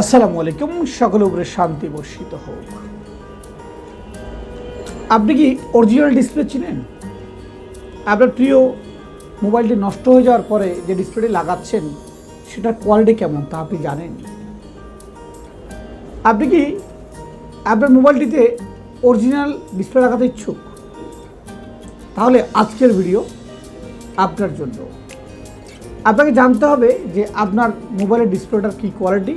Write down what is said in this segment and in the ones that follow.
আসসালামু আলাইকুম, সকলের উপরে শান্তি বর্ষিত হোক। আপনি কি অরিজিনাল ডিসপ্লে চিনেন? আপনার প্রিয় মোবাইলটি নষ্ট হয়ে যাওয়ার পরে যে ডিসপ্লেটি লাগাচ্ছেন সেটার কোয়ালিটি কেমন তা আপনি জানেন? আপনি কি আপনার মোবাইলটিতে অরিজিনাল ডিসপ্লে লাগাতে ইচ্ছুক? তাহলে আজকের ভিডিও আপনার জন্য। আপনাকে জানতে হবে যে আপনার মোবাইলের ডিসপ্লেটার কী কোয়ালিটি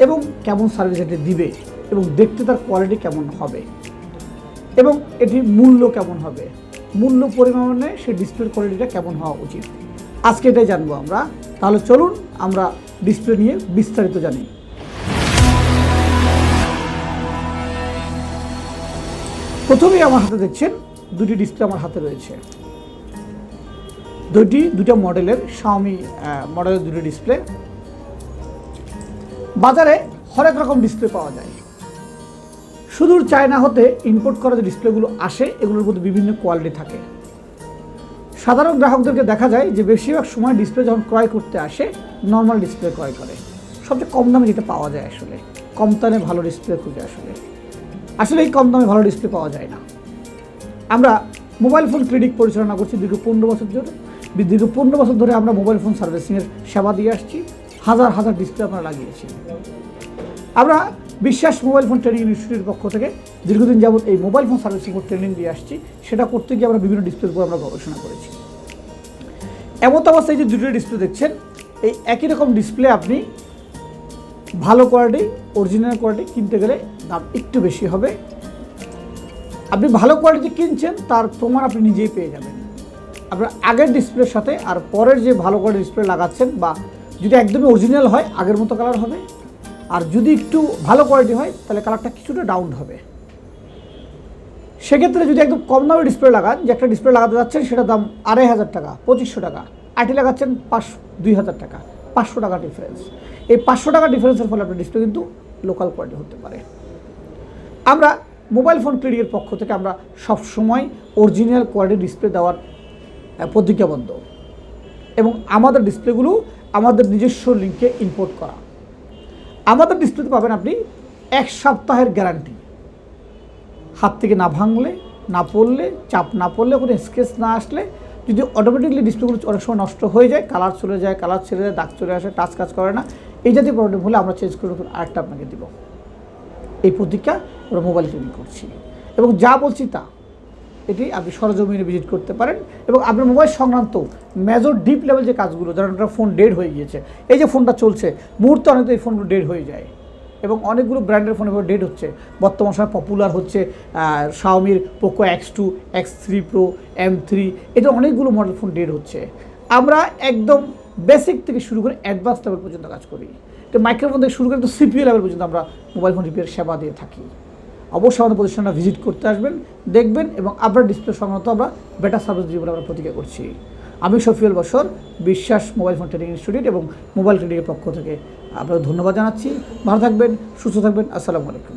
এবং কেমন সার্ভিস এটি দিবে এবং দেখতে তার কোয়ালিটি কেমন হবে এবং এটি মূল্য কেমন হবে, মূল্য পরিমাণে সেই ডিসপ্লের কোয়ালিটিটা কেমন হওয়া উচিত। আজকে এটাই জানবো আমরা। তাহলে চলুন আমরা ডিসপ্লে নিয়ে বিস্তারিত জানি। প্রথমেই আমার হাতে দেখছেন দুটি ডিসপ্লে আমার হাতে রয়েছে। দুটা মডেলের শাওমি মডেলের দুটি ডিসপ্লে। বাজারে হরেক রকম ডিসপ্লে পাওয়া যায়। সুদূর চায়না হতে ইম্পোর্ট করা যে ডিসপ্লেগুলো আসে এগুলোর মধ্যে বিভিন্ন কোয়ালিটি থাকে। সাধারণ গ্রাহকদেরকে দেখা যায় যে বেশিরভাগ সময় ডিসপ্লে যখন ক্রয় করতে আসে নর্মাল ডিসপ্লে ক্রয় করে। সবচেয়ে কম দামে যেটা পাওয়া যায়, আসলে কম দামে ভালো ডিসপ্লে খুঁজে আসলে এই কম দামে ভালো ডিসপ্লে পাওয়া যায় না। আমরা মোবাইল ফোন ক্লিনিক পরিচালনা করছি দীর্ঘ 15 বছর ধরে আমরা মোবাইল ফোন সার্ভিসিংয়ের সেবা দিয়ে আসছি। হাজার হাজার ডিসপ্লে আমরা লাগিয়েছি। আমরা বিশ্বাস মোবাইল ফোন ট্রেনিং ইনস্টিটিউটের পক্ষ থেকে দীর্ঘদিন যাবত এই মোবাইল ফোন সার্ভিসিং ট্রেনিং দিয়ে আসছি। সেটা করতে গিয়ে আমরা বিভিন্ন ডিসপ্লের উপর আমরা গবেষণা করেছি। এমন অবস্থায় যে দুটো ডিসপ্লে দেখছেন, এই একই রকম ডিসপ্লে আপনি ভালো কোয়ালিটি অরিজিনাল কোয়ালিটি কিনতে গেলে দাম একটু বেশি হবে। আপনি ভালো কোয়ালিটি কিনছেন তার প্রমাণ আপনি নিজেই পেয়ে যাবেন। আপনার আগের ডিসপ্লের সাথে আর পরের যে ভালো কোয়ালিটি ডিসপ্লে লাগাচ্ছেন, বা যদি একদমই অরিজিনাল হয় আগের মতো কালার হবে, আর যদি একটু ভালো কোয়ালিটি হয় তাহলে কালারটা কিছুটা ডাউন হবে। সেক্ষেত্রে যদি একদম কম দামে ডিসপ্লে লাগান, যে একটা ডিসপ্লে লাগাতে যাচ্ছেন সেটার দাম 2500 টাকা, 2500 টাকা, আইটি লাগাচ্ছেন 2000 টাকা, 500 টাকা ডিফারেন্স। এই 500 টাকা ডিফারেন্সের ফলে আপনার ডিসপ্লে কিন্তু লোকাল কোয়ালিটি হতে পারে। আমরা মোবাইল ফোন ক্লিনিকের পক্ষ থেকে আমরা সবসময় অরিজিনাল কোয়ালিটি ডিসপ্লে দেওয়ার প্রতিজ্ঞাবদ্ধ এবং আমাদের ডিসপ্লেগুলো আমাদের নিজস্ব লিঙ্কে ইম্পোর্ট করা। আমাদের ডিসপ্লেতে পাবেন আপনি 1 সপ্তাহের গ্যারান্টি। হাত থেকে না ভাঙলে, না পড়লে, চাপ না পড়লে, কোনো স্কেচ না আসলে, যদি অটোমেটিকলি ডিসপ্লেগুলো অনেক সময় নষ্ট হয়ে যায়, কালার চলে যায়, কালার ছেড়ে যায়, দাগ চলে আসে, টাচ কাজ করে না, এই জাতীয় প্রবলেম হলে আমরা চেঞ্জ করে নতুন আরেকটা আপনাকে দেব। এই প্রতিজ্ঞা আমরা মোবাইল ক্লিনিক করছি এবং যা বলছি তা এটি আপনি সরজমিনে ভিজিট করতে পারেন এবং আপনার মোবাইল সংক্রান্ত মেজর ডিপ লেভেল যে কাজগুলো, ধরেন একটা ফোন ডেড হয়ে গিয়েছে, এই যে ফোনটা চলছে মুহূর্তে অনেক এই ফোনগুলো ডেড হয়ে যায় এবং অনেকগুলো ব্র্যান্ডের ফোন এভাবে ডেড হচ্ছে। বর্তমান সময় পপুলার হচ্ছে শাওমির Poco X2, X3 Pro, M3, এটা অনেকগুলো মডেল ফোন ডেড হচ্ছে। আমরা একদম বেসিক থেকে শুরু করে অ্যাডভান্স লেভেল পর্যন্ত কাজ করি। তো মাইক্রোফোন থেকে শুরু করে তো CPU লেভেল পর্যন্ত আমরা মোবাইল ফোন রিপেয়ার সেবা দিয়ে থাকি। অবশ্যই আমাদের প্রতিষ্ঠানটা ভিজিট করতে আসবেন, দেখবেন এবং আপনার ডিসপ্লে সংক্রান্ত আমরা বেটার সার্ভিস দিয়ে বলে আমরা প্রতিজ্ঞা করছি। আমি শফিউল বশর, বিশ্বাস মোবাইল ফোন ট্রেনিং ইনস্টিটিউট এবং মোবাইল ক্লিনিকের পক্ষ থেকে আপনাদের ধন্যবাদ জানাচ্ছি। ভালো থাকবেন, সুস্থ থাকবেন। আসসালামু আলাইকুম।